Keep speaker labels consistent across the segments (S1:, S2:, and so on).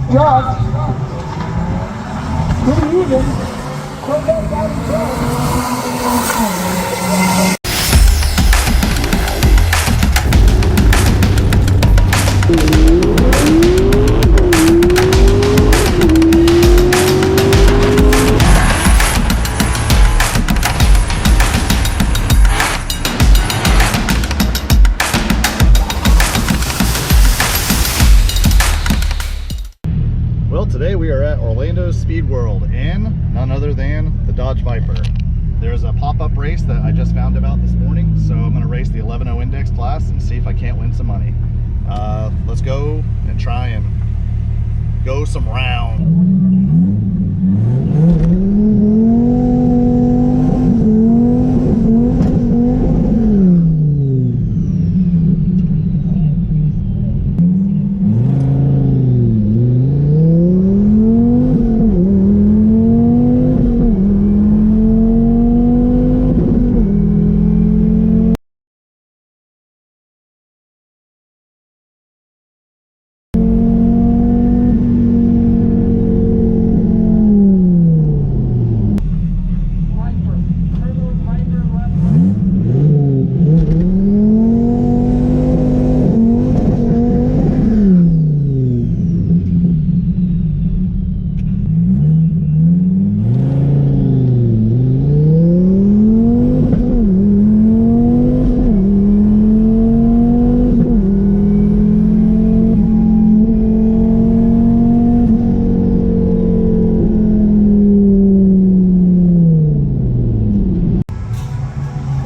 S1: Josh, good evening. Corvette got
S2: Well, today we are at Orlando Speed World and none other than the Dodge Viper. There's a pop-up race that I just found about this morning, so I'm going to race the 11.0 index class and see if I can't win some money. Let's go and try and go some rounds.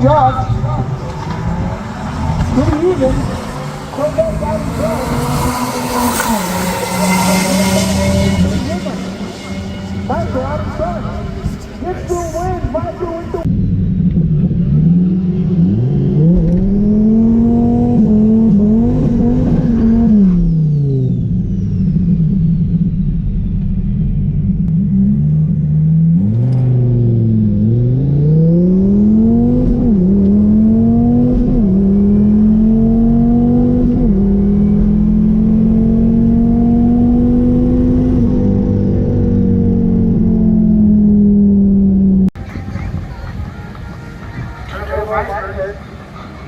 S1: Josh, good evening. Corvette got Viper out in front. Gets the win. Viper with the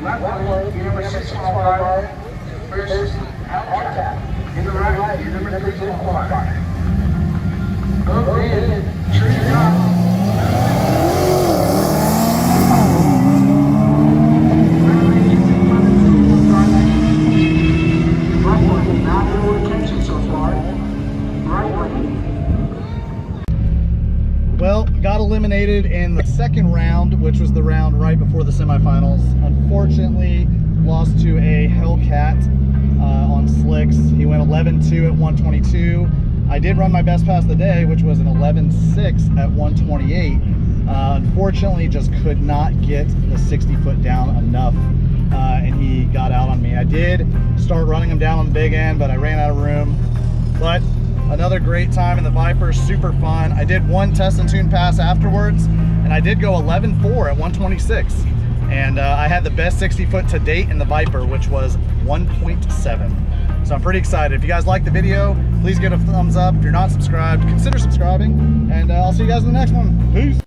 S1: left lane, number 615 versus Hellcat. In the right, number 325. Go in, treat up.
S2: Well, got eliminated in the second round, which was the round right before the semifinals. Unfortunately, lost to a Hellcat on slicks. He went 11.2 at 122. I did run my best pass of the day, which was an 11.6 at 128. Unfortunately, just could not get the 60 foot down enough, and he got out on me. I did start running him down on the big end, but I ran out of room. But another great time in the Viper, super fun. I did one test and tune pass afterwards, and I did go 11.4 at 126. And I had the best 60 foot to date in the Viper, which was 1.7. So I'm pretty excited. If you guys like the video, please give it a thumbs up. If you're not subscribed, consider subscribing. And I'll see you guys in the next one. Peace.